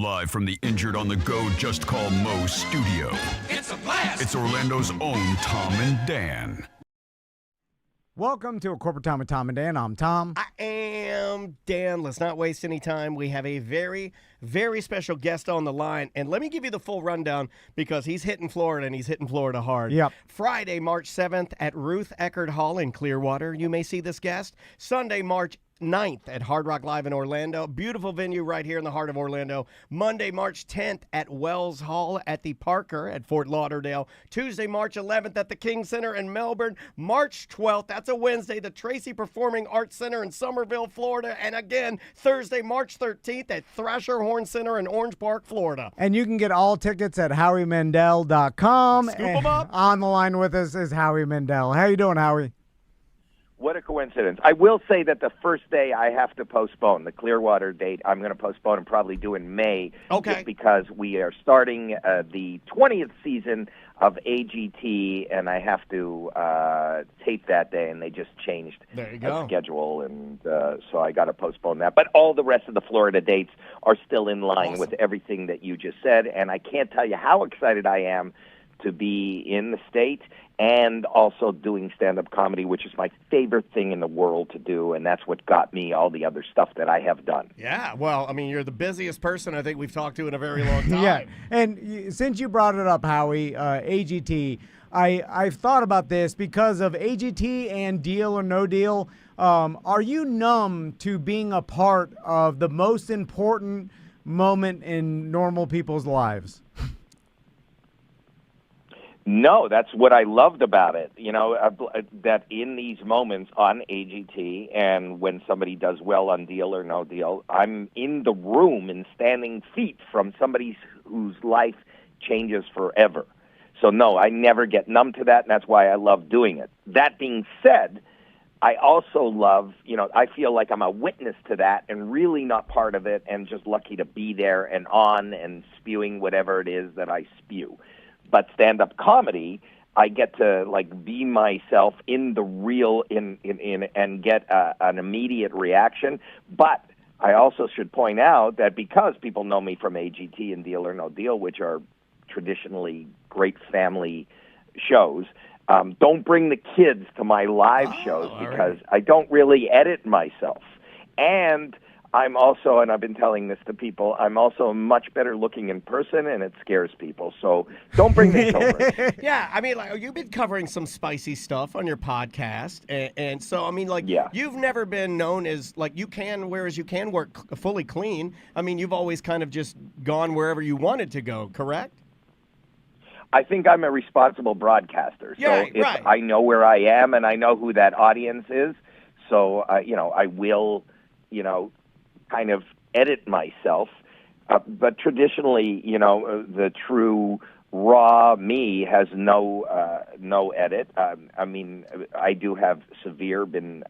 Live from the Injured on the Go Just Call Mo studio. It's a blast! It's Orlando's own Tom and Dan. Welcome to A Corporate Time with Tom and Dan. I'm Tom. I am Dan. Let's not waste any time. We have a very, very special guest on the line. And let me give you the full rundown because he's hitting Florida and he's hitting Florida hard. Yep. Friday, March 7th at Ruth Eckerd Hall in Clearwater. You may see this guest. Sunday, March 9th at Hard Rock Live in Orlando. Beautiful venue right here in the heart of Orlando. Monday, March 10th at Wells Hall at the Parker at Fort Lauderdale. Tuesday, March 11th at the King Center in Melbourne. March 12th, that's a Wednesday, the Tracy Performing Arts Center in Somerville, Florida. And again, Thursday, March 13th at Thrasher Horn Center in Orange Park, Florida. And you can get all tickets at HowieMandel.com. Scoop 'em up. On the line with us is Howie Mandel. How you doing, Howie? What a coincidence. I will say that the first day I have to postpone. The Clearwater date I'm going to postpone and probably do in May. Okay. Just because we are starting the 20th season of AGT, and I have to tape that day, and they just changed There you the go. schedule, and so I got to postpone that. But all the rest of the Florida dates are still in line Awesome. with everything that you just said, and I can't tell you how excited I am to be in the state and also doing stand-up comedy, which is my favorite thing in the world to do, and that's what got me all the other stuff that I have done. Yeah, well, I mean, you're the busiest person I think we've talked to in a very long time. Yeah. And since you brought it up, Howie, AGT, I've thought about this because of AGT and Deal or No Deal. Are you numb to being a part of the most important moment in normal people's lives? No, that's what I loved about it. You know, that in these moments on AGT and when somebody does well on Deal or No Deal, I'm in the room and standing feet from somebody whose life changes forever. So, no, I never get numb to that, and that's why I love doing it. That being said, I also love, I feel like I'm a witness to that and really not part of it and just lucky to be there and on and spewing whatever it is that I spew. But stand-up comedy, I get to be myself in the real in and get an immediate reaction. But I also should point out that because people know me from AGT and Deal or No Deal, which are traditionally great family shows, don't bring the kids to my live shows because I don't really edit myself. And I'm also, and I've been telling this to people, I'm also much better looking in person, and it scares people. So don't bring the children. Yeah, I mean, you've been covering some spicy stuff on your podcast, and so, I mean, Yeah. You've never been known as, you can work fully clean. I mean, you've always kind of just gone wherever you wanted to go, correct? I think I'm a responsible broadcaster. Yeah, so if right. I know where I am, and I know who that audience is, so, I will, kind of edit myself. But traditionally, the true raw me has no edit. I mean, I do have been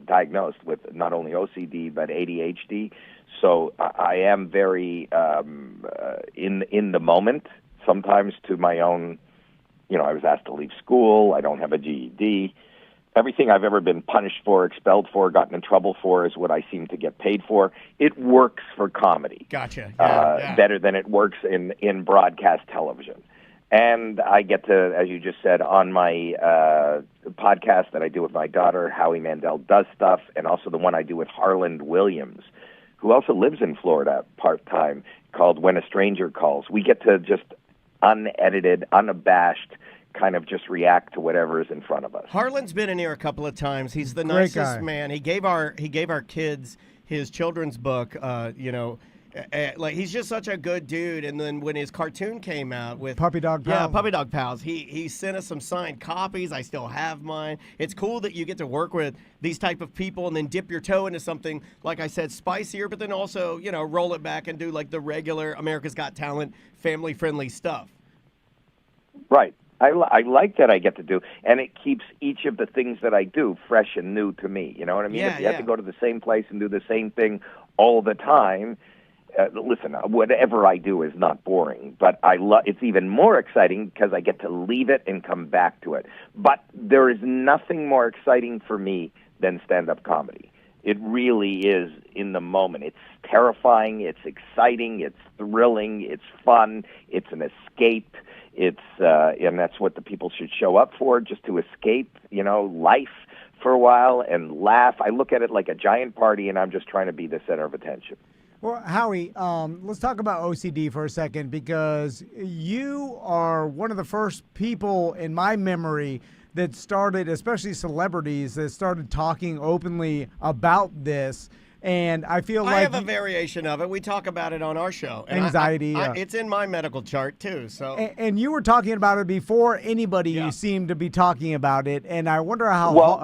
diagnosed with not only OCD but ADHD. So I am very in the moment. Sometimes to my own, I was asked to leave school. I don't have a GED. Everything I've ever been punished for, expelled for, gotten in trouble for is what I seem to get paid for. It works for comedy. Gotcha. Better than it works in broadcast television. And I get to, as you just said, on my podcast that I do with my daughter, Howie Mandel Does Stuff, and also the one I do with Harland Williams, who also lives in Florida part-time, called When a Stranger Calls. We get to just unedited, unabashed, kind of just react to whatever is in front of us. Harlan's been in here a couple of times. He's the Great nicest guy. man. He gave our kids his children's book. He's just such a good dude. And then when his cartoon came out with Puppy Dog Pals. Yeah, Puppy Dog Pals. He sent us some signed copies. I still have mine. It's cool that you get to work with these type of people and then dip your toe into something, like I said, spicier, but then also, roll it back and do the regular America's Got Talent, family-friendly stuff. Right. I like that I get to do, and it keeps each of the things that I do fresh and new to me. You know what I mean? Yeah, if you have to go to the same place and do the same thing all the time, listen, whatever I do is not boring, but it's even more exciting because I get to leave it and come back to it. But there is nothing more exciting for me than stand-up comedy. It really is in the moment. It's terrifying, it's exciting, it's thrilling, it's fun, it's an escape. And that's what the people should show up for, just to escape, life for a while and laugh. I look at it like a giant party, and I'm just trying to be the center of attention. Well, Howie, let's talk about OCD for a second, because you are one of the first people in my memory that started, especially celebrities, that started talking openly about this. And I feel like I have a variation of it. We talk about it on our show. And anxiety. it's in my medical chart too. So. And you were talking about it before anybody seemed to be talking about it. And I wonder how. Well,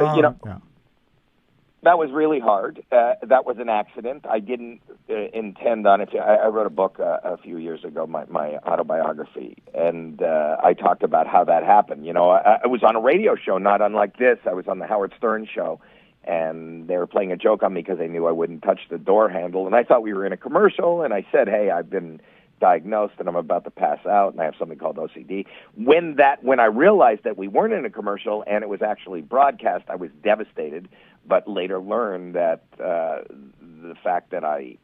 that was really hard. That was an accident. I didn't intend on it. I wrote a book a few years ago, my autobiography, and I talked about how that happened. I was on a radio show, not unlike this. I was on the Howard Stern show, and they were playing a joke on me because they knew I wouldn't touch the door handle. And I thought we were in a commercial, and I said, hey, I've been diagnosed and I'm about to pass out, and I have something called OCD. When I realized that we weren't in a commercial and it was actually broadcast, I was devastated, but later learned that the fact that I,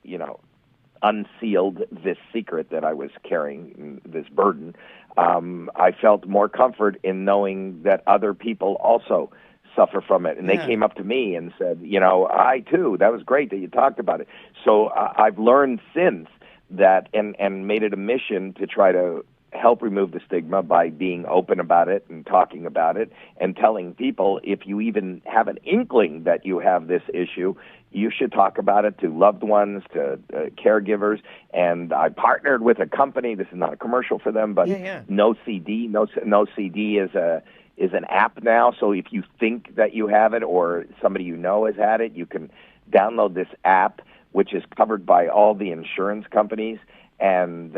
unsealed this secret that I was carrying, this burden, I felt more comfort in knowing that other people also suffer from it. And they came up to me and said, I too, that was great that you talked about it. So I've learned since that and made it a mission to try to help remove the stigma by being open about it and talking about it and telling people, if you even have an inkling that you have this issue, you should talk about it to loved ones, to caregivers. And I partnered with a company. This is not a commercial for them, but No CD. No CD is an app now. So if you think that you have it or somebody has had it, you can download this app, which is covered by all the insurance companies, and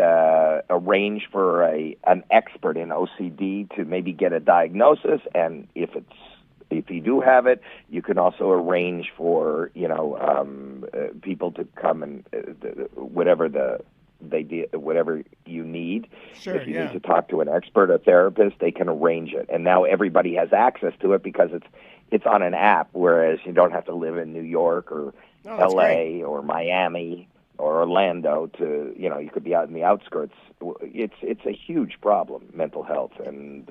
arrange for an expert in OCD to maybe get a diagnosis. And if you do have it, you can also arrange for people to come and whatever you need. Sure, if you need to talk to an expert, a therapist, they can arrange it. And now everybody has access to it because it's on an app, whereas you don't have to live in New York or L.A. or Miami or Orlando you could be out in the outskirts. It's a huge problem, mental health, and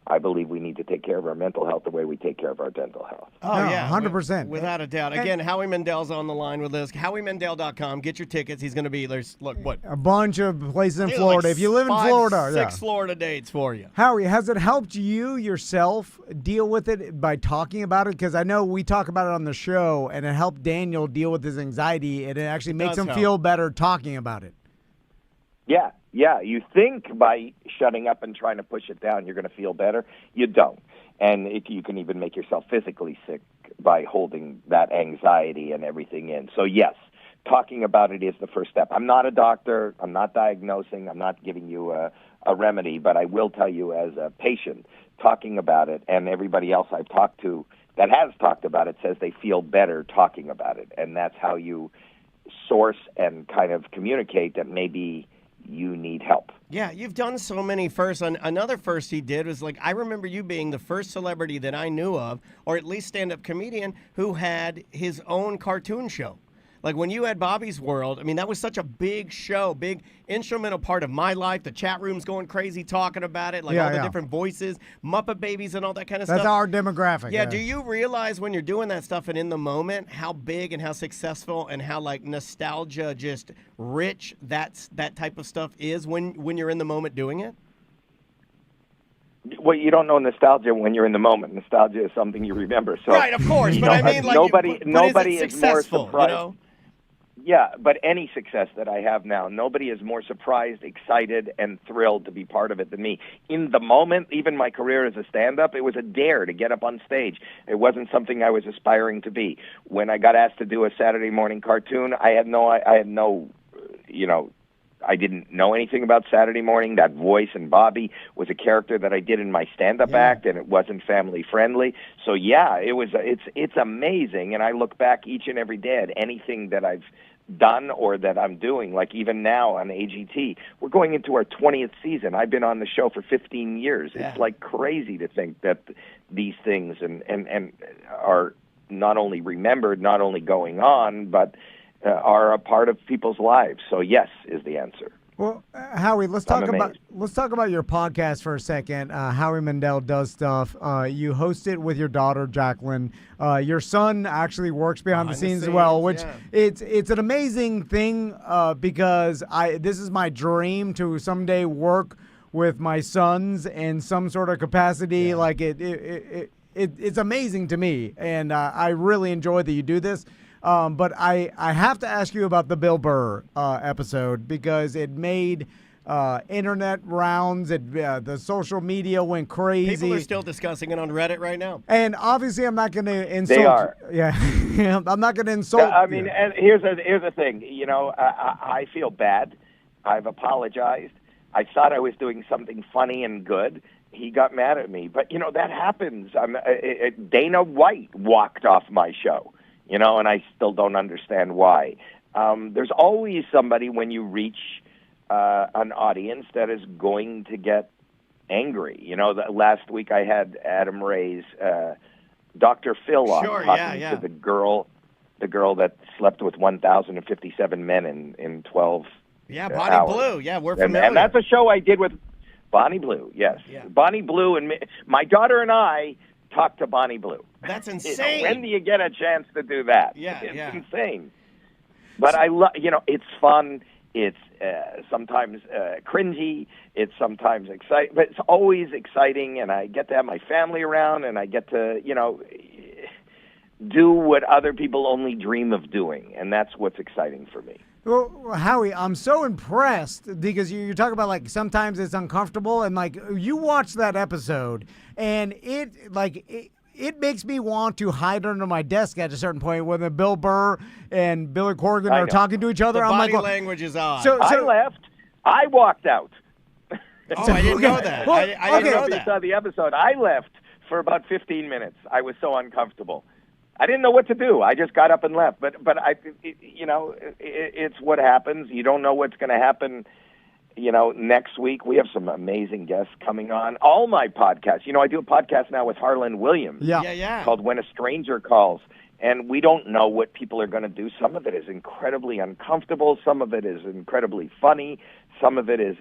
I believe we need to take care of our mental health the way we take care of our dental health. Oh, yeah. 100%. Without a doubt. Again, Howie Mandel's on the line with us. HowieMandel.com. Get your tickets. He's going to be, a bunch of places in Florida. If you live in Florida. 6 Florida dates for you. Howie, has it helped you yourself deal with it by talking about it? Because I know we talk about it on the show, and it helped Daniel deal with his anxiety, and it actually makes him feel better talking about it. Yeah, you think by shutting up and trying to push it down you're going to feel better. You don't. And you can even make yourself physically sick by holding that anxiety and everything in. So, yes, talking about it is the first step. I'm not a doctor. I'm not diagnosing. I'm not giving you a remedy. But I will tell you, as a patient, talking about it, and everybody else I've talked to that has talked about it says they feel better talking about it. And that's how you source and kind of communicate that maybe you need help. Yeah, you've done so many firsts. Another first he did was I remember you being the first celebrity that I knew of, or at least stand-up comedian, who had his own cartoon show. Like when you had Bobby's World, I mean, that was such a big show, big instrumental part of my life. The chat room's going crazy talking about it, all the different voices, Muppet Babies and all that kind of stuff. That's our demographic. Yeah, do you realize when you're doing that stuff and in the moment how big and how successful and how nostalgia just rich that type of stuff is when you're in the moment doing it? Well, you don't know nostalgia when you're in the moment. Nostalgia is something you remember. So, right, of course, but I mean, nobody is more surprised. You know? Yeah, but any success that I have now, nobody is more surprised, excited, and thrilled to be part of it than me. In the moment, even my career as a stand-up, it was a dare to get up on stage. It wasn't something I was aspiring to be. When I got asked to do a Saturday morning cartoon, I didn't know anything about Saturday morning. That voice and Bobby was a character that I did in my stand-up act, and it wasn't family friendly. So yeah, it's amazing, and I look back each and every day at anything that I've done or that I'm doing. Like even now on AGT, we're going into our 20th season. I've been on the show for 15 years. Yeah. It's crazy to think that these things and are not only remembered, not only going on, but are a part of people's lives. So yes is the answer. Well, Howie, let's talk about your podcast for a second. Howie Mandel Does Stuff. You host it with your daughter Jacqueline. Your son actually works behind the scenes as well, which it's an amazing thing because this is my dream to someday work with my sons in some sort of capacity. Yeah. Like it's amazing to me, and I really enjoy that you do this. But I have to ask you about the Bill Burr episode because it made internet rounds. The social media went crazy. People are still discussing it on Reddit right now. And obviously, I'm not going to insult. They are. Yeah, I'm not going to insult. I mean, and here's the thing. You know, I feel bad. I've apologized. I thought I was doing something funny and good. He got mad at me, but you know that happens. Dana White walked off my show. You know, and I still don't understand why. There's always somebody when you reach an audience that is going to get angry. You know, last week I had Adam Ray's Dr. Phil on talking to the girl that slept with 1,057 men in 12 Bonnie hours. Blue. Yeah, we're familiar. And that's a show I did with Bonnie Blue, yes. Yeah. Bonnie Blue and me, my daughter and I talked to Bonnie Blue. That's insane. When do you get a chance to do that? It's insane. But I love, it's fun. It's sometimes cringy. It's sometimes exciting, but it's always exciting. And I get to have my family around, and I get to, do what other people only dream of doing, and that's what's exciting for me. Well, Howie, I'm so impressed because you talk about like sometimes it's uncomfortable, and like you watch that episode, and it makes me want to hide under my desk at a certain point when Bill Burr and Billy Corgan are talking to each other. The I'm body like, language is on. So I left. I walked out. Oh, I didn't know that. Well, I didn't know that. You saw the episode. I left for about 15 minutes. I was so uncomfortable. I didn't know what to do. I just got up and left. But it's what happens. You don't know what's going to happen. Next week we have some amazing guests coming on. All my podcasts. I do a podcast now with Harlan Williams. Yeah. Called When a Stranger Calls. And we don't know what people are going to do. Some of it is incredibly uncomfortable. Some of it is incredibly funny. Some of it is,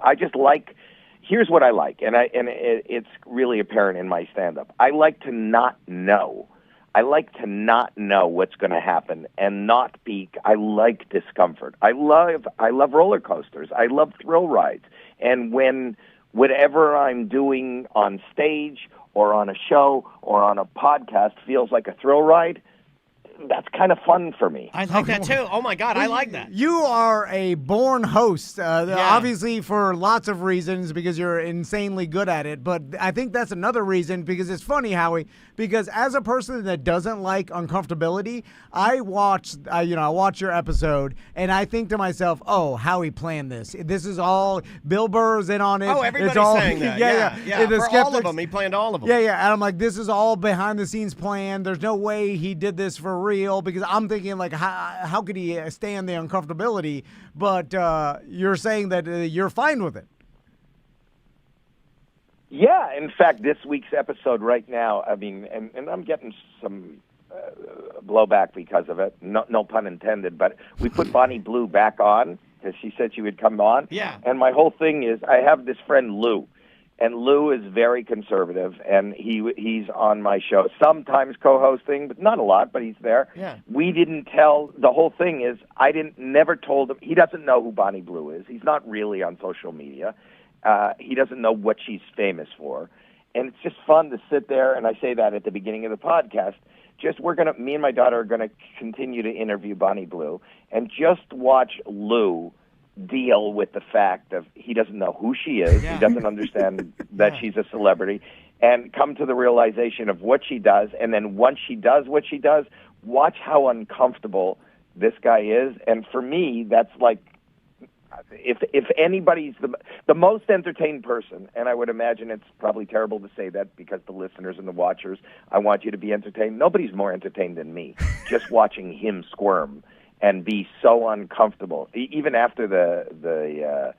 I just like. Here's what I like, and it's really apparent in my stand-up. I like to not know. I like to not know what's going to happen and not be. I like discomfort. I love roller coasters. I love thrill rides. And when whatever I'm doing on stage or on a show or on a podcast feels like a thrill ride, that's kind of fun for me. I like that too. Oh my God, I like that. You are a born host, obviously for lots of reasons because you're insanely good at it. But I think that's another reason because it's funny, Howie. Because as a person that doesn't like uncomfortability, I watch your episode and I think to myself, "Oh, Howie planned this. This is all Bill Burr's in on it. Oh, everybody's saying that. Yeah. For all of them, he planned all of them. Yeah. And I'm like, this is all behind the scenes plan. There's no way he did this for real because I'm thinking like, how could he stand the uncomfortability? But you're saying that you're fine with it. Yeah, in fact, this week's episode right now, I mean, and I'm getting some blowback because of it, no pun intended, but we put Bonnie Blue back on because she said she would come on. Yeah. And my whole thing is I have this friend Lou, and Lou is very conservative, and he's on my show, sometimes co-hosting, but not a lot, but he's there. Yeah. We didn't tell, the whole thing is never told him, he doesn't know who Bonnie Blue is. He's not really on social media. He doesn't know what she's famous for. And it's just fun to sit there, and I say that at the beginning of the podcast, me and my daughter are going to continue to interview Bonnie Blue and just watch Lou deal with the fact of he doesn't know who she is, he doesn't understand that she's a celebrity, and come to the realization of what she does, and then once she does what she does, watch how uncomfortable this guy is. And for me, that's like, if anybody's the most entertained person, and I would imagine it's probably terrible to say that because the listeners and the watchers, I want you to be entertained. Nobody's more entertained than me, just watching him squirm and be so uncomfortable. Even after the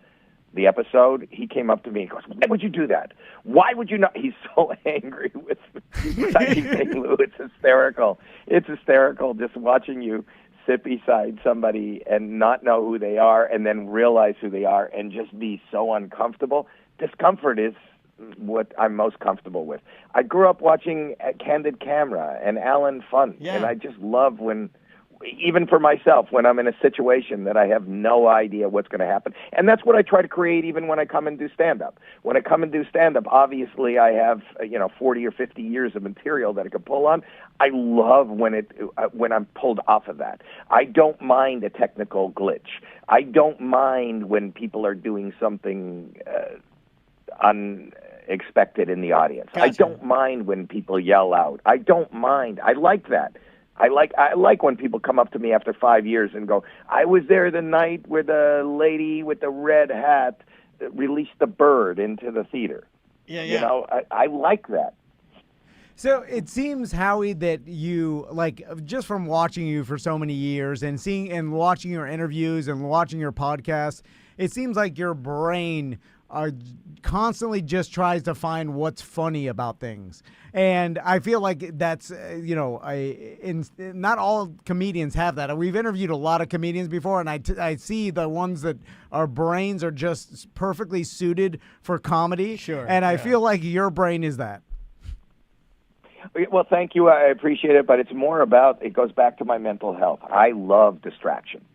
the episode, he came up to me and goes, "Why would you do that? Why would you not?" He's so angry with me. Lou, it's hysterical. It's hysterical just watching you sit beside somebody and not know who they are and then realize who they are and just be so uncomfortable. Discomfort is what I'm most comfortable with. I grew up watching Candid Camera and Alan Funt, and I just love when, even for myself, when I'm in a situation that I have no idea what's going to happen. And that's what I try to create even when I come and do stand-up. When I come and do stand-up, obviously I have 40 or 50 years of material that I can pull on. I love when I'm pulled off of that. I don't mind a technical glitch. I don't mind when people are doing something unexpected in the audience. Gotcha. I don't mind when people yell out. I don't mind. I like that. I like when people come up to me after 5 years and go, "I was there the night where the lady with the red hat released the bird into the theater." Yeah. You know, I like that. So it seems, Howie, that you, like, just from watching you for so many years and seeing and watching your interviews and watching your podcasts, it seems like your brain constantly just tries to find what's funny about things. And I feel like that's, not all comedians have that. We've interviewed a lot of comedians before, and I see the ones that our brains are just perfectly suited for comedy. Sure. And I feel like your brain is that. Well, thank you. I appreciate it, but it's more about, it goes back to my mental health. I love distraction.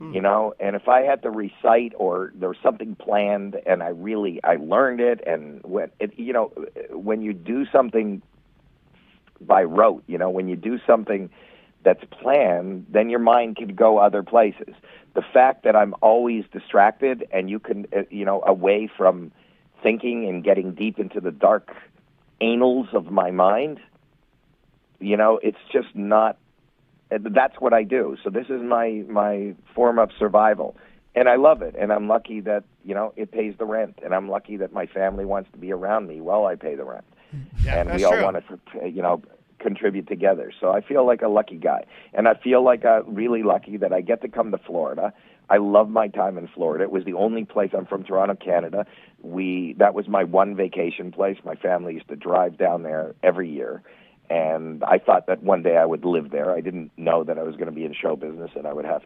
You know, and if I had to recite or there was something planned and I learned it, and when you do something by rote, when you do something that's planned, then your mind can go other places. The fact that I'm always distracted and you can, away from thinking and getting deep into the dark annals of my mind, it's just not. That's what I do. So this is my form of survival. And I love it. And I'm lucky that, it pays the rent. And I'm lucky that my family wants to be around me while I pay the rent. Yeah, and we all want to, contribute together. So I feel like a lucky guy. And I feel like really lucky that I get to come to Florida. I love my time in Florida. It was the only place. I'm from Toronto, Canada. That was my one vacation place. My family used to drive down there every year. And I thought that one day I would live there. I didn't know that I was going to be in show business and I would end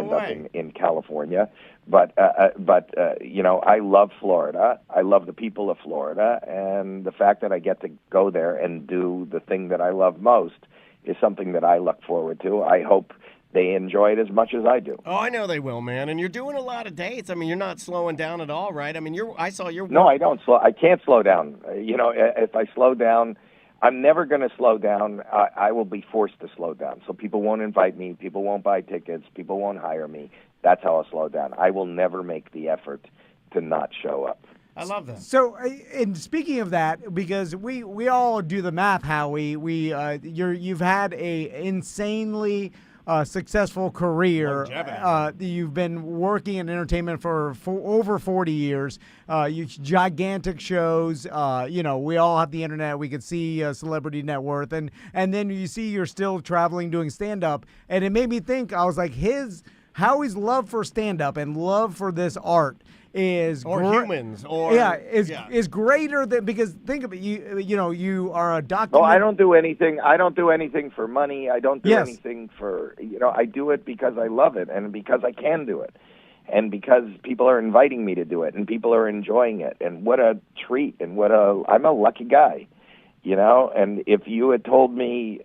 up in California. But I love Florida. I love the people of Florida. And the fact that I get to go there and do the thing that I love most is something that I look forward to. I hope they enjoy it as much as I do. Oh, I know they will, man. And you're doing a lot of dates. I mean, you're not slowing down at all, right? I mean, I saw your... No, I don't. I can't slow down. If I slow down... I'm never going to slow down. I will be forced to slow down. So people won't invite me. People won't buy tickets. People won't hire me. That's how I'll slow down. I will never make the effort to not show up. I love that. So, and speaking of that, because we all do the math, Howie. You've had a insanely successful career. You've been working in entertainment for over 40 years. Gigantic shows. We all have the internet. We could see Celebrity Net Worth, and then you see you're still traveling doing stand up, and it made me think. I was like, Howie's love for stand up and love for this art is humans is greater than, because think of it, you are a doctor. Oh, I don't do anything for money. I don't do anything for I do it because I love it and because I can do it and because people are inviting me to do it and people are enjoying it, and what a treat, and I'm a lucky guy. And if you had told me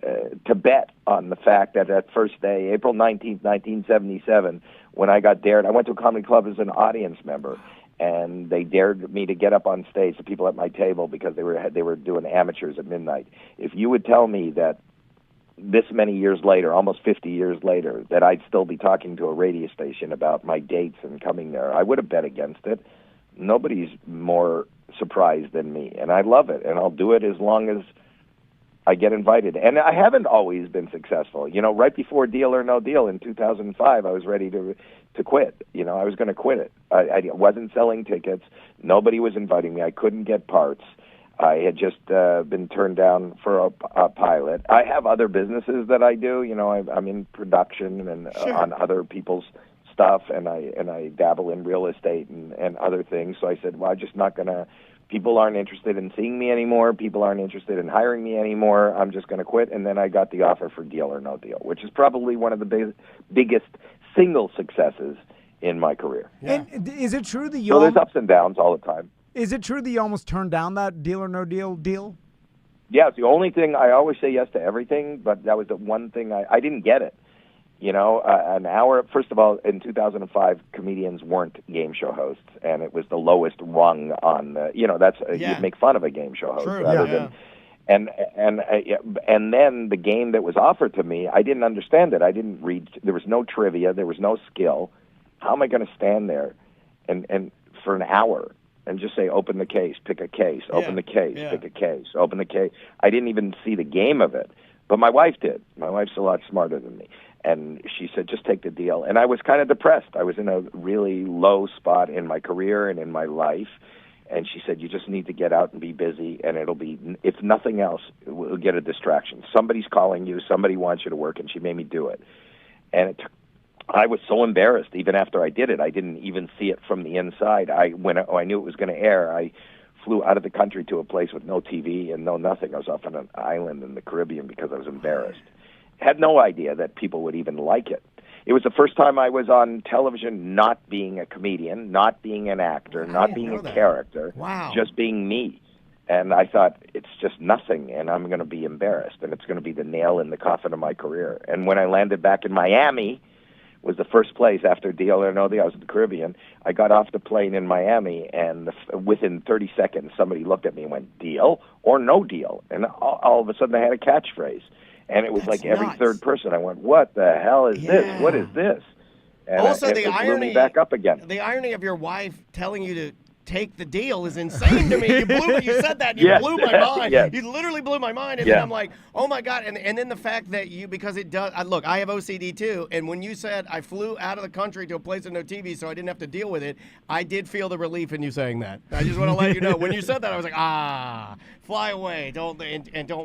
to bet on the fact that first day, April 19th, 1977, when I got dared, I went to a comedy club as an audience member, and they dared me to get up on stage, the people at my table, because they were doing amateurs at midnight. If you would tell me that this many years later, almost 50 years later, that I'd still be talking to a radio station about my dates and coming there, I would have bet against it. Nobody's more surprised than me, and I love it, and I'll do it as long as I get invited. And I haven't always been successful. Right before Deal or No Deal in 2005, I was ready to quit. I was going to quit it. I wasn't selling tickets. Nobody was inviting me. I couldn't get parts. I had just been turned down for a pilot. I have other businesses that I do. I'm in production and on other people's stuff, and I dabble in real estate and other things. So I said, well, I'm just not going to. People aren't interested in seeing me anymore. People aren't interested in hiring me anymore. I'm just going to quit. And then I got the offer for Deal or No Deal, which is probably one of the biggest single successes in my career. Yeah. And is it true that you? So there's ups and downs all the time. Is it true that you almost turned down that Deal or No Deal deal? Yeah, it's the only thing. I always say yes to everything, but that was the one thing I didn't get it. You know, an hour. First of all, in 2005, comedians weren't game show hosts, and it was the lowest rung on. That's you make fun of a game show host rather than. And then the game that was offered to me, I didn't understand it. I didn't read. There was no trivia. There was no skill. How am I going to stand there, and for an hour and just say, open the case, pick a case, open the case, pick a case, open the case? I didn't even see the game of it, but my wife did. My wife's a lot smarter than me. And she said, just take the deal. And I was kind of depressed. I was in a really low spot in my career and in my life. And she said, you just need to get out and be busy, and it'll be, if nothing else, we'll get a distraction. Somebody's calling you. Somebody wants you to work, and she made me do it. And I was so embarrassed even after I did it. I didn't even see it from the inside. When I knew it was going to air, I flew out of the country to a place with no TV and no nothing. I was off on an island in the Caribbean because I was embarrassed. Had no idea that people would even like it. It was the first time I was on television not being a comedian, not being an actor, not being a character, just being me. And I thought, it's just nothing, and I'm going to be embarrassed, and it's going to be the nail in the coffin of my career. And when I landed back in Miami, was the first place after Deal or No Deal. I was in the Caribbean. I got off the plane in Miami, and within 30 seconds, somebody looked at me and went, Deal or No Deal? And all of a sudden, I had a catchphrase. And it was like every third person. I went, what the hell is this? What is this? And also, it the blew irony me back up again. The irony of your wife telling you to take the deal is insane to me. You said that, and you blew my mind. You literally blew my mind, and then I'm like, oh my God. And then the fact that because it does, look, I have OCD too, and when you said I flew out of the country to a place with no TV so I didn't have to deal with it, I did feel the relief in you saying that. I just want to let you know, when you said that, I was like, fly away, don't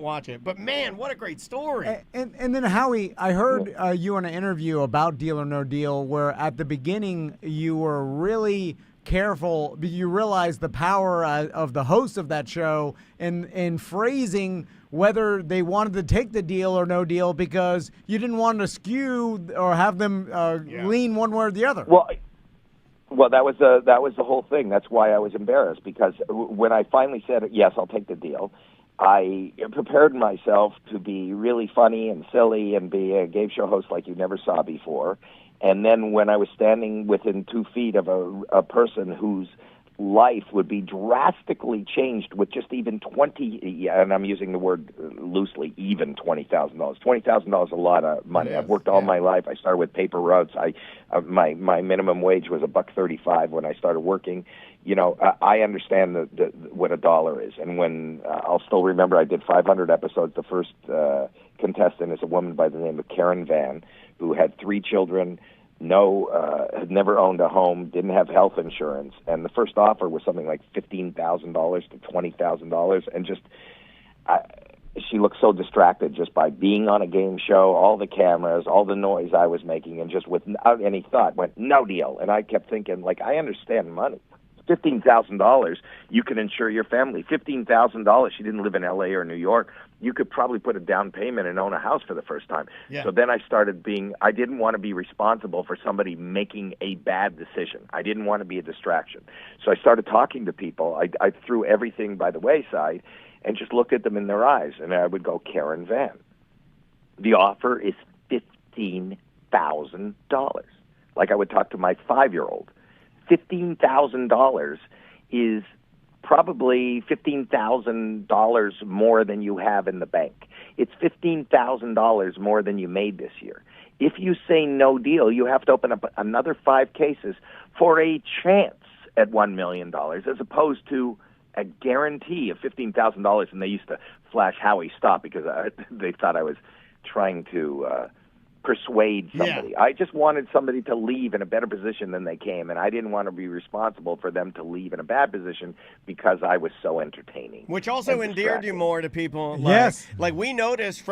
watch it. But man, what a great story. And then Howie, I heard you in an interview about Deal or No Deal where at the beginning you were really careful, but you realized the power of the host of that show in phrasing whether they wanted to take the deal or no deal because you didn't want to skew or have them lean one way or the other. Well, that was the whole thing. That's why I was embarrassed, because when I finally said, yes, I'll take the deal, I prepared myself to be really funny and silly and be a game show host like you never saw before. And then when I was standing within 2 feet of a person whose life would be drastically changed with just even and I'm using the word loosely, even $20,000. $20,000 is a lot of money. I've worked all my life. I started with paper routes. My minimum wage was $1.35 when I started working. You know, I understand what a dollar is. And when I'll still remember, I did 500 episodes. The first contestant is a woman by the name of Karen Van, who had 3 children, had never owned a home, didn't have health insurance, and the first offer was something like $15,000 to $20,000, and she looked so distracted just by being on a game show, all the cameras, all the noise I was making, and just without any thought went, no deal. And I kept thinking, like, I understand money. $15,000, you can insure your family. $15,000, she didn't live in L.A. or New York. You could probably put a down payment and own a house for the first time. So then I started I didn't want to be responsible for somebody making a bad decision. I didn't want to be a distraction. So I started talking to people. I threw everything by the wayside and just looked at them in their eyes. And I would go, Karen Van, the offer is $15,000. Like I would talk to my 5-year-old. $15,000 is probably $15,000 more than you have in the bank. It's $15,000 more than you made this year. If you say no deal, you have to open up another 5 cases for a chance at $1 million, as opposed to a guarantee of $15,000. And they used to flash Howie stop because they thought I was trying to persuade somebody. I just wanted somebody to leave in a better position than they came, and I didn't want to be responsible for them to leave in a bad position because I was so entertaining. Which also endeared you more to people. Like, yes. Like we noticed,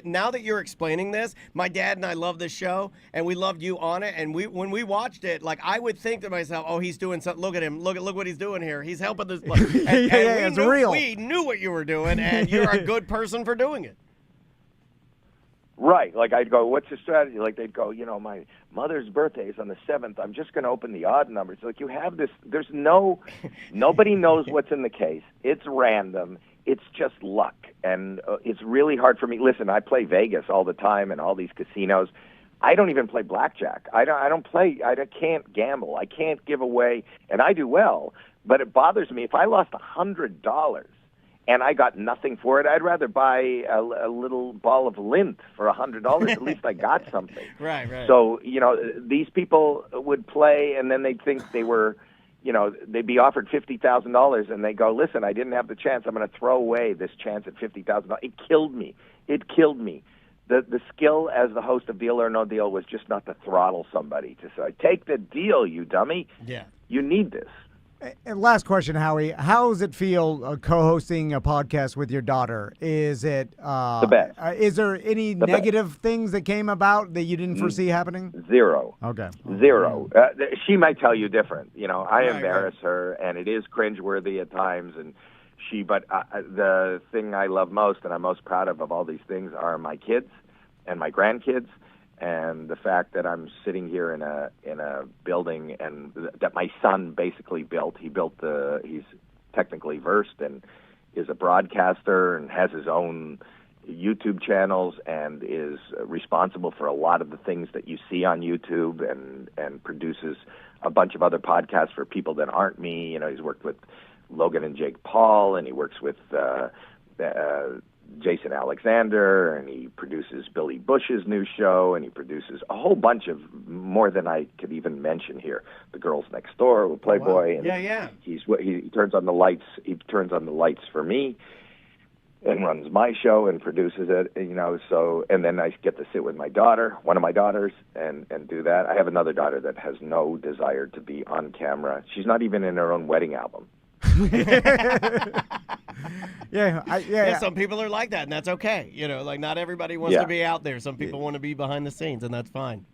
now that you're explaining this, my dad and I love this show, and we loved you on it. And when we watched it, like I would think to myself, oh, he's doing something. Look at him. Look what he's doing here. He's helping this. It's real. We knew what you were doing, and you're a good person for doing it. Right. Like I'd go, what's the strategy? Like they'd go, my mother's birthday is on the 7th. I'm just going to open the odd numbers. Like you have this, nobody knows what's in the case. It's random. It's just luck. And it's really hard for me. Listen, I play Vegas all the time and all these casinos. I don't even play blackjack. I can't gamble. I can't give away, and I do well, but it bothers me. If I lost $100 and I got nothing for it, I'd rather buy a little ball of lint for $100. At least I got something. Right. So, these people would play, and then they'd think they were, they'd be offered $50,000, and they go, listen, I didn't have the chance. I'm going to throw away this chance at $50,000. It killed me. The skill as the host of Deal or No Deal was just not to throttle somebody, to say, take the deal, you dummy. Yeah. You need this. And last question, Howie. How does it feel co-hosting a podcast with your daughter? Is it the best? Is there any negative things that came about that you didn't foresee happening? Zero. Okay. Zero. She might tell you different. I embarrass her, and it is cringeworthy at times. But the thing I love most and I'm most proud of all these things are my kids and my grandkids. And the fact that I'm sitting here in a building and that my son basically built. He's technically versed and is a broadcaster and has his own YouTube channels and is responsible for a lot of the things that you see on YouTube and produces a bunch of other podcasts for people that aren't me. He's worked with Logan and Jake Paul, and he works with Jason Alexander, and he produces Billy Bush's new show, and he produces a whole bunch of more than I could even mention here. The Girls Next Door with Playboy, and he turns on the lights. He turns on the lights for me, and runs my show and produces it. So and then I get to sit with my daughter, one of my daughters, and do that. I have another daughter that has no desire to be on camera. She's not even in her own wedding album. Yeah. Some people are like that, and that's okay. Like not everybody wants to be out there. Some people want to be behind the scenes, and that's fine.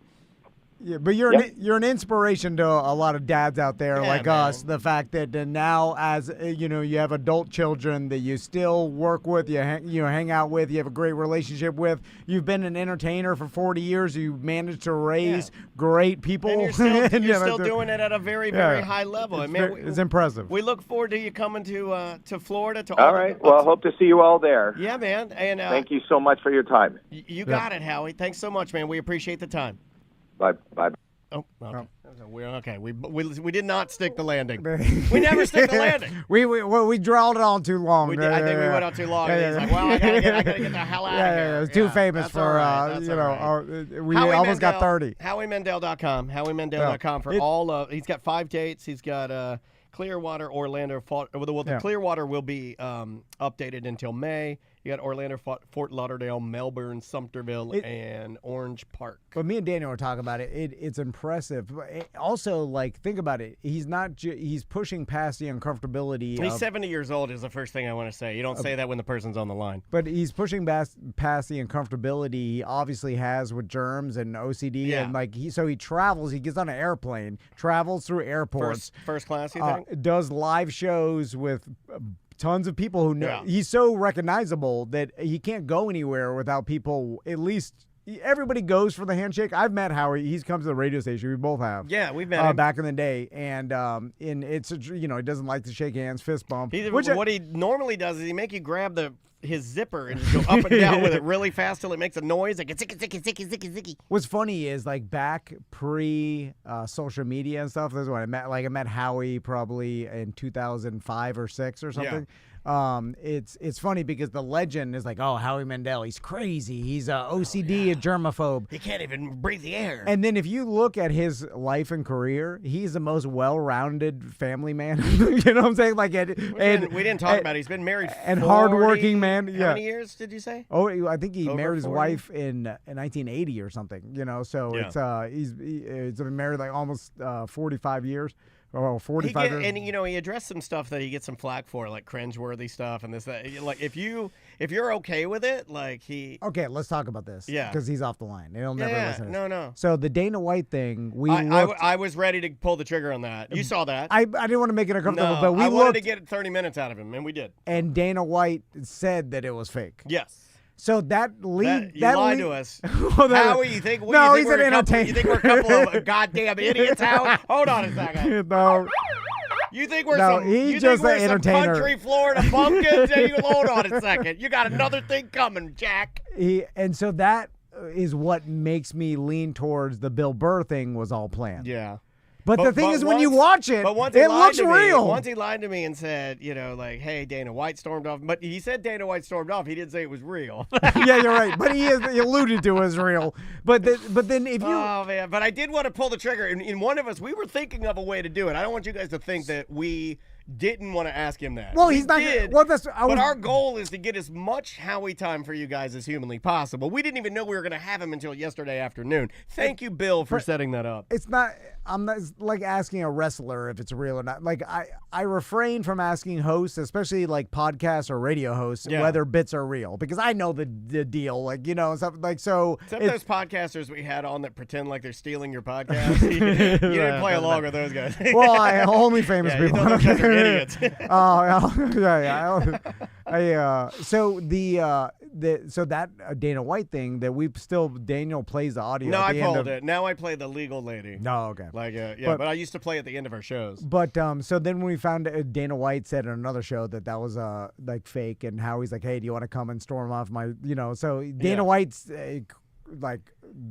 Yeah, but you're an inspiration to a lot of dads out there like us. The fact that now, as you have adult children that you still work with, you hang out with, you have a great relationship with. You've been an entertainer for 40 years. You managed to raise great people, and you're still doing it at a very, very high level. It's impressive. We look forward to you coming to Florida. All right. Well, hope to see you all there. Yeah, man. And thank you so much for your time. You got it, Howie. Thanks so much, man. We appreciate the time. Bye. Oh, okay. Okay. We did not stick the landing. We never stick the landing. We drawled it on too long. I think we went on too long. He's like, well, I gotta get the hell out of here. It was too famous for we almost got 30. HowieMandel.com. HowieMandel.com for all of. He's got 5 dates. He's got Clearwater, Orlando. The Clearwater will be updated until May. You got Orlando, Fort Lauderdale, Melbourne, Sumterville, and Orange Park. But me and Daniel were talking about it. It's impressive. But also, think about it. He's not. He's pushing past the uncomfortability. He's 70 years old. Is the first thing I want to say. You don't say that when the person's on the line. But he's pushing past the uncomfortability he obviously has with germs and OCD, and so he travels. He gets on an airplane, travels through airports, first class. You think? Does live shows with tons of people who know. Yeah. He's so recognizable that he can't go anywhere without people. At least everybody goes for the handshake. I've met Howie. He's come to the radio station. We both have. Yeah, we've met him back in the day, and it's he doesn't like to shake hands, fist bump. What he normally does is he make you grab his zipper and go up and down with it really fast till it makes a noise like zicky, zicky, zicky, zicky, zicky. What's funny is back pre social media and stuff. This is when I met Howie probably in 2005 or 6 or something. It's funny because the legend is like, oh, Howie Mandel, he's crazy. He's OCD, a germaphobe. He can't even breathe the air. And then if you look at his life and career, he's the most well-rounded family man. You know what I'm saying? Like, we didn't talk about it. He's been married and hardworking man. How Yeah. many years did you say? Oh, I think he Over married his 40? wife in 1980 or something. You know, so Yeah. he's been married like almost 45 years. Oh, 45 years. And he addressed some stuff that he gets some flack for, like cringeworthy stuff and this that. Like if you're okay with it, like he. Okay, let's talk about this. Yeah. Because he's off the line. He'll never listen to this. No. So the Dana White thing, I was ready to pull the trigger on that. You saw that. I didn't want to make it uncomfortable, No, but we I wanted looked, to get 30 minutes out of him, and we did. and Dana White said that it was fake. Yes. So that lead. You lied to us. Well, Howie, you think he's we're an entertainer. you think we're a couple of goddamn idiots, Howie? Hold on a second. No. You think we're No, some? he's You just think we're an some entertainer. country Florida bumpkins? Hold on a second. You got another thing coming, Jack. And so that is what makes me lean towards the Bill Burr thing was all planned. Yeah. But the thing is, when you once- watch it, but once he it lied looks to me- real. Once he lied to me and said, like, hey, Dana White stormed off. But he said Dana White stormed off. He didn't say it was real. Yeah, you're right. But he alluded to it as real. But then if you Oh, man. But I did want to pull the trigger. In one of us, we were thinking of a way to do it. I don't want you guys to think that we didn't want to ask him that. well, We he's not. did, Well, but our goal is to get as much Howie time for you guys as humanly possible. We didn't even know we were going to have him until yesterday afternoon. Thank you, Bill, for setting that up. It's not. I'm not it's like asking a wrestler if it's real or not. Like I refrain from asking hosts, especially like podcasts or radio hosts, Yeah. whether bits are real because I know the deal. Like stuff like so. Except those podcasters we had on that pretend like they're stealing your podcast. You didn't play along with those guys. Well, I only famous Yeah, you people. thought those guys were idiots. Yeah. So so that Dana White thing that Daniel plays the audio. No, at I the end pulled of, it. Now I play the legal lady. No, okay. Like, But- but I used to play at the end of our shows. But so then when we found Dana White said on another show that was like fake, and Howie's like, hey, do you want to come and storm off my So Dana Yeah. White's like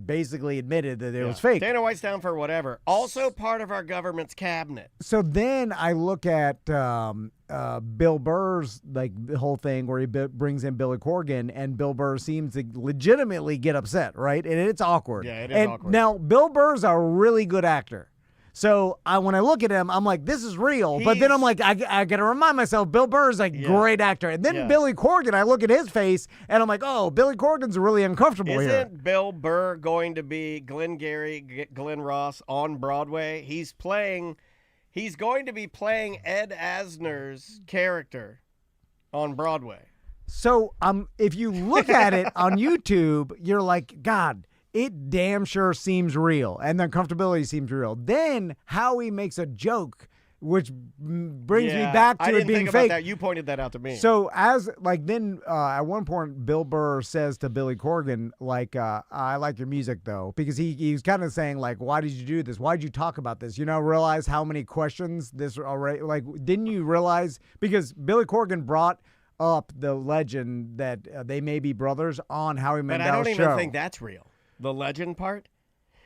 basically admitted that it was fake. Dana White's down for whatever. Also part of our government's cabinet. So then I look at Bill Burr's like the whole thing where he brings in Billy Corgan, and Bill Burr seems to legitimately get upset, right? And it's awkward. Yeah, it is and awkward. Now Bill Burr's a really good actor. So when I look at him, I'm like, this is real. But then I'm like, I got to remind myself, Bill Burr is a great actor. And then Yeah. Billy Corgan, I look at his face, and I'm like, oh, Billy Corgan's really uncomfortable here. Isn't Bill Burr going to be Glenn Ross on Broadway? He's going to be playing Ed Asner's character on Broadway. So if you look at it on YouTube, you're like, God, it damn sure seems real, and the uncomfortability seems real. Then Howie makes a joke, which brings me back to I it didn't being think fake. about that. You pointed that out to me. So then at one point, Bill Burr says to Billy Corgan, like, I like your music though, because he's kind of saying like, why did you do this? Why did you talk about this? Realize how many questions this already, like, didn't you realize? Because Billy Corgan brought up the legend that they may be brothers on Howie but Mandel's I don't show. even think that's real. The legend part?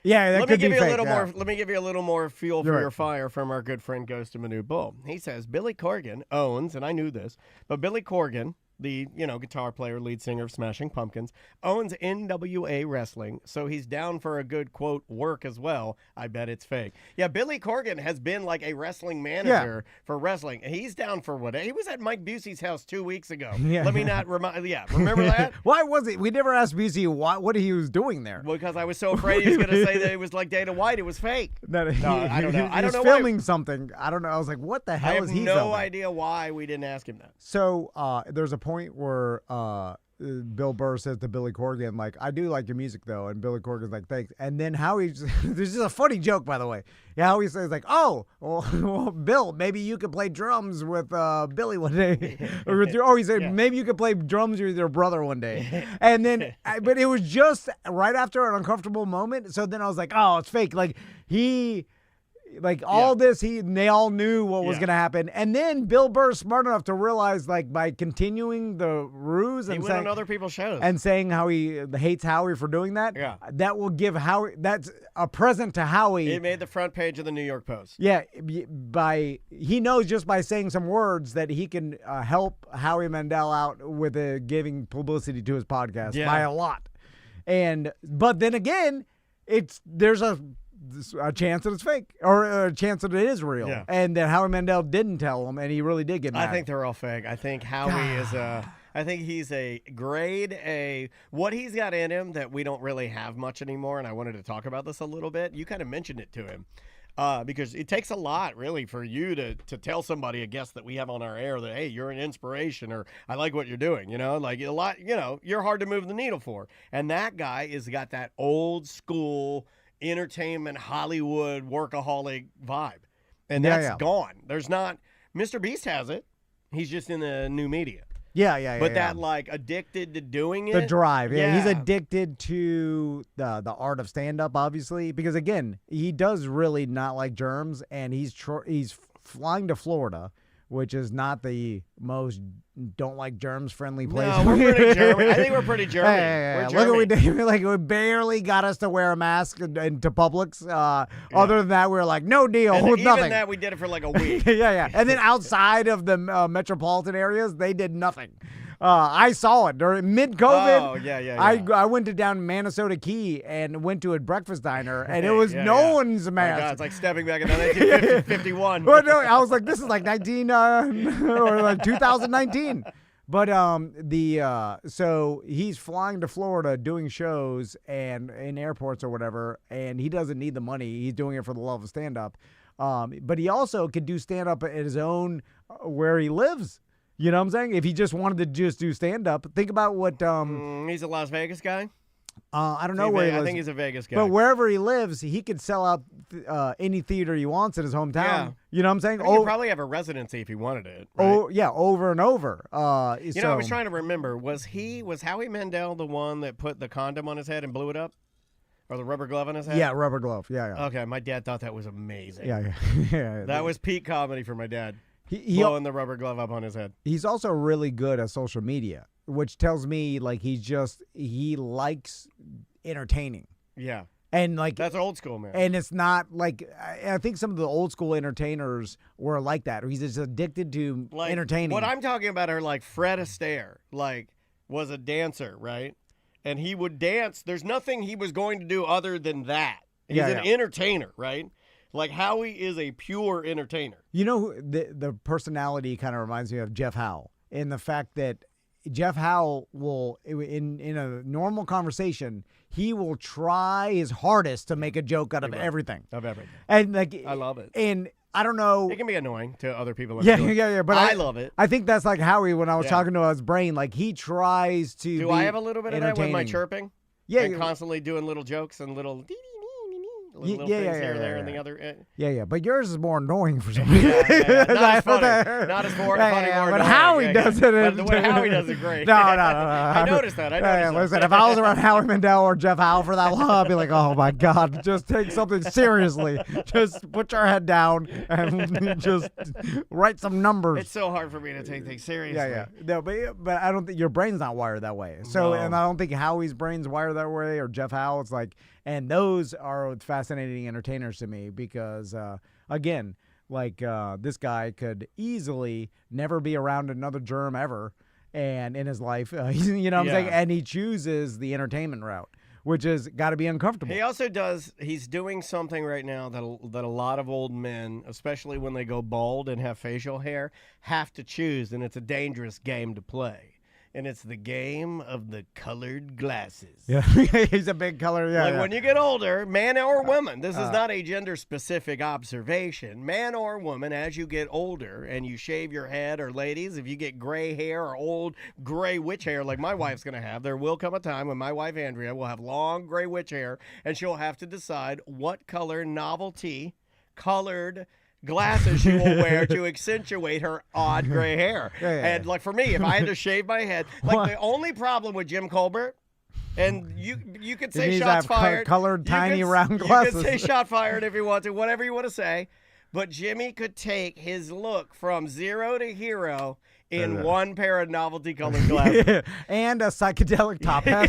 Yeah, that Let me could give be you fake, a little yeah. more. Let me give you a little more fuel You're for right. your fire from our good friend Ghost of Manu Bull. He says Billy Corgan owns, and I knew this, but Billy Corgan, the guitar player, lead singer of Smashing Pumpkins, owns NWA Wrestling, so he's down for a good quote work as well. I bet it's fake. Yeah, Billy Corgan has been like a wrestling manager for wrestling. He's down for what? He was at Mike Busey's house 2 weeks ago. Yeah. Let me not remind. Yeah, remember that? Why was it? We never asked Busey what he was doing there. Because I was so afraid he was going to say that it was like Dana White. It was fake. No, I don't know. I don't He was know why- filming something. I don't know. I was like, what the I hell have is he no filming? idea why we didn't ask him that. So there's a point where Bill Burr says to Billy Corgan, like, I do like your music, though. And Billy Corgan's like, thanks. And then Howie, there's just a funny joke, by the way. Yeah, Howie says, like, oh, well, Bill, maybe you could play drums with Billy one day. He said, maybe you could play drums with your brother one day. And then, but it was just right after an uncomfortable moment. So then I was like, oh, it's fake. Like, he Like all this, they all knew what was going to happen. And then Bill Burr's smart enough to realize, like, by continuing the ruse He and went on other people's shows. and saying how he hates Howie for doing that, that will give Howie, that's a present to Howie. It made the front page of the New York Post. Yeah, he knows just by saying some words that he can help Howie Mandel out with giving publicity to his podcast by a lot. But then again, there's a chance that it's fake or a chance that it is real, and that Howie Mandel didn't tell him, and he really did get mad. I think they're all fake. I think Howie is I think he's a grade A. What he's got in him that we don't really have much anymore, and I wanted to talk about this a little bit. You kind of mentioned it to him. Because it takes a lot, really, for you to tell somebody, a guest that we have on our air, that, hey, you're an inspiration, or I like what you're doing, like a lot, you're hard to move the needle for. And that guy has got that old school entertainment, Hollywood, workaholic vibe. And that's gone. There's not, Mr. Beast has it. He's just in the new media. But that, like, addicted to doing it. The drive. Yeah. He's addicted to the art of stand-up, obviously, because, again, he does really not like germs, and he's flying to Florida, which is not the most don't like germs friendly place. No, we're pretty German. I think we're pretty German. We're Look what we did. Like, we barely got us to wear a mask into Publix. Other than that, we were like, no deal with even nothing. Even that, we did it for like a week. And then outside of the metropolitan areas, they did nothing. I saw it during mid-COVID. I went to down Minnesota Key and went to a breakfast diner, and it was no one's mask. God, it's like stepping back in 1951. Well, no, I was like, this is like 2019. But so he's flying to Florida doing shows and in airports or whatever, and he doesn't need the money. He's doing it for the love of stand-up. But he also could do stand-up at his own where he lives. You know what I'm saying? If he just wanted to just do stand-up, think about what... he's a Las Vegas guy? I don't know where he lives. I think he's a Vegas guy. But wherever he lives, he could sell out any theater he wants in his hometown. Yeah. You know what I'm saying? He could probably have a residency if he wanted it. Right? Oh, yeah, over and over. I was trying to remember. Was Howie Mandel the one that put the condom on his head and blew it up? Or the rubber glove on his head? Yeah, rubber glove. Yeah. Okay, my dad thought that was amazing. Yeah. That was peak comedy for my dad. Blowing the rubber glove up on his head. He's also really good at social media, which tells me like he likes entertaining. Yeah. And like that's old school, man. And it's not like I think some of the old school entertainers were like that. He's just addicted to entertaining. What I'm talking about are like Fred Astaire, was a dancer, right? And he would dance. There's nothing he was going to do other than that. He's an entertainer, right? Like Howie is a pure entertainer. You know, the personality kind of reminds me of Jeff Howe, in the fact that Jeff Howe will, in a normal conversation, he will try his hardest to make a joke out of everything. Of everything. And like, I love it. And I don't know. It can be annoying to other people. Yeah. But I love it. I think that's like Howie when I was talking to his brain. Like he tries to. Do I have a little bit of that with my chirping? Yeah. And constantly doing little jokes and little. Little things here and there and the other. Yeah. But yours is more annoying for some reason. Not as funny. Not as funny. But Howie does it. But the way Howie does it great. No. I noticed that. Listen, if I was around Howie Mandel or Jeff Howe for that long, I'd be like, oh my God, just take something seriously. Just put your head down and just write some numbers. It's so hard for me to take things seriously. Yeah. No, but I don't think your brain's not wired that way. So, and I don't think Howie's brain's wired that way or Jeff Howe. It's like, and those are fascinating entertainers to me because, again, like this guy could easily never be around another germ ever, and in his life, you know what I'm saying? And he chooses the entertainment route, which has got to be uncomfortable. He also he's doing something right now that a lot of old men, especially when they go bald and have facial hair, have to choose, and it's a dangerous game to play. And it's the game of the colored glasses. Yeah, he's a big color. Yeah, when you get older, man or woman, this is not a gender-specific observation. Man or woman, as you get older and you shave your head, or ladies, if you get gray hair or old gray witch hair like my wife's going to have, there will come a time when my wife, Andrea, will have long gray witch hair, and she'll have to decide what color novelty colored glasses she will wear to accentuate her odd gray hair. And like for me, if I had to shave my head, like the only problem with Jim Colbert And you could He say needs to shots have fired. colored, You tiny, could- round glasses. You could say shot fired if you want to, whatever you want to say. But Jimmy could take his look from zero to hero in one pair of novelty colored glasses. And a psychedelic top hat.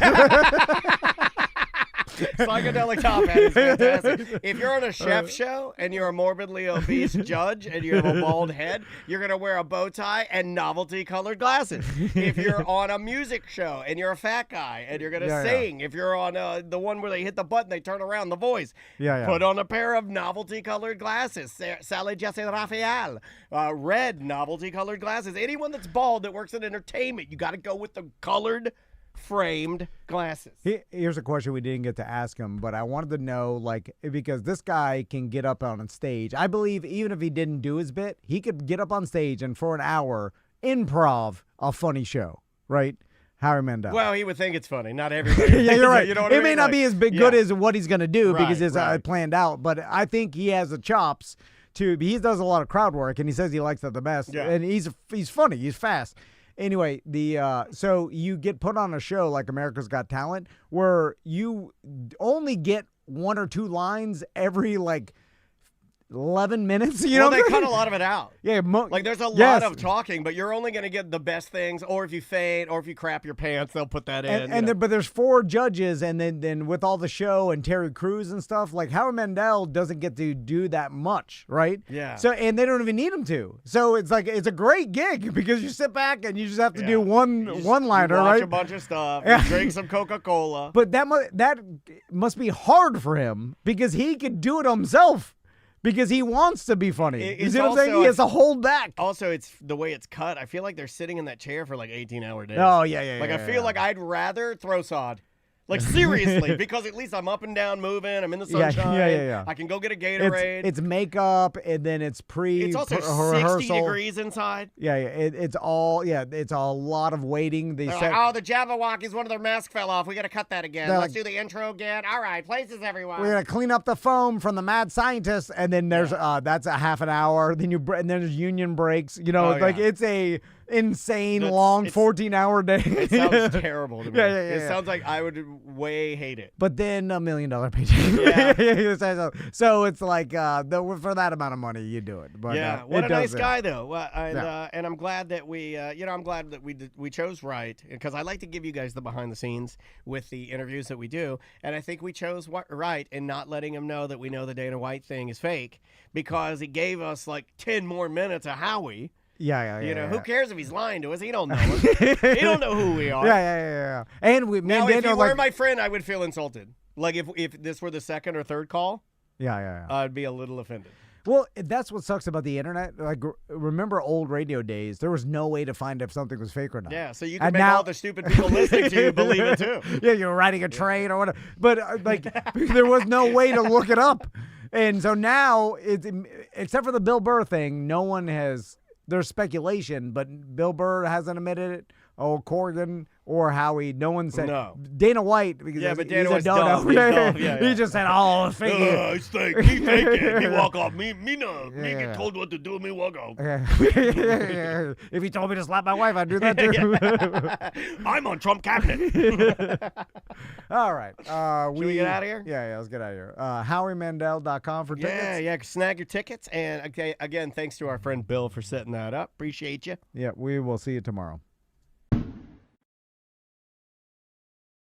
Psychedelic top hat is fantastic. If you're on a chef show and you're a morbidly obese judge and you have a bald head, you're going to wear a bow tie and novelty colored glasses. If you're on a music show and you're a fat guy and you're going to sing, if you're on the one where they hit the button, they turn around the voice, put on a pair of novelty colored glasses. Sally Jesse Raphael, red novelty colored glasses. Anyone that's bald that works in entertainment, you got to go with the colored framed glasses. Here's a question we didn't get to ask him, but I wanted to know, like, because this guy can get up on stage. I believe even if he didn't do his bit, he could get up on stage and for an hour improv a funny show, right? Howie Mandel. Well, he would think it's funny. Not everybody. Yeah, you're right. You know what I It may mean? not be as good as what he's going to do because Right, it's right. planned out, but I think he has the chops to. He does a lot of crowd work, and he says he likes that the best. Yeah. And he's funny. He's fast. Anyway, so you get put on a show like America's Got Talent where you only get one or two lines every 11 minutes. You know, they cut a lot of it out. Yeah, Like there's a lot of talking, but you're only going to get the best things. Or if you faint, or if you crap your pants, they'll put that in. But there's 4 judges, and then with all the show and Terry Crews and stuff, like Howie Mandel doesn't get to do that much, right? Yeah. So and they don't even need him to. So it's like it's a great gig because you sit back and you just have to do one liner, watch right? a bunch of stuff. You drink some Coca-Cola. But that must be hard for him because he could do it himself. Because he wants to be funny. You see what I'm saying? He has to hold back. Also, it's the way it's cut. I feel like they're sitting in that chair for 18-hour days. Oh, yeah. Like, I feel like I'd rather throw sod. Like, seriously, because at least I'm up and down moving. I'm in the sunshine. Yeah. I can go get a Gatorade. It's makeup, and then it's It's also 60 degrees inside. Yeah. It's a lot of waiting. They're like, the Jabberwockies, one of their masks fell off. We got to cut that again. Let's do the intro again. All right, places, everyone. We're gonna clean up the foam from the mad scientist, and then there's that's a half an hour. Then and then there's union breaks. You know, it's a insane long 14-hour day. It sounds terrible to me. Yeah. It sounds like I would way hate it. But then $1 million paycheck. Yeah. So it's like for that amount of money, you do it. But, what a nice guy though. And I'm glad that we chose right, because I like to give you guys the behind the scenes with the interviews that we do, and I think we chose right in not letting him know that we know the Dana White thing is fake, because he gave us 10 more minutes of Howie. Yeah. You know, who cares if he's lying to us? He don't know us. He don't know who we are. Yeah. And if you were my friend, I would feel insulted. Like if this were the second or third call, I'd be a little offended. Well, that's what sucks about the internet. Like, remember old radio days? There was no way to find if something was fake or not. Yeah, so you can make all the stupid people listening to you believe it too. Yeah, you're riding a train or whatever. But there was no way to look it up. And so now, except for the Bill Burr thing, no one has. There's speculation, but Bill Burr hasn't admitted it. Oh, Corrigan or Howie, no one said. No. Dana White, because but Dana White's dumb. He's dumb. Yeah. He just said, "Oh, it's fake." It's fake. He fake it. He walk off. Me no. Me get told what to do. Me walk off. If he told me to slap my wife, I'd do that too. I'm on Trump cabinet. All right. Should we get out of here? Yeah, let's get out of here. HowieMandel.com for tickets. Yeah. Snag your tickets. And again, thanks to our friend Bill for setting that up. Appreciate you. Yeah, we will see you tomorrow.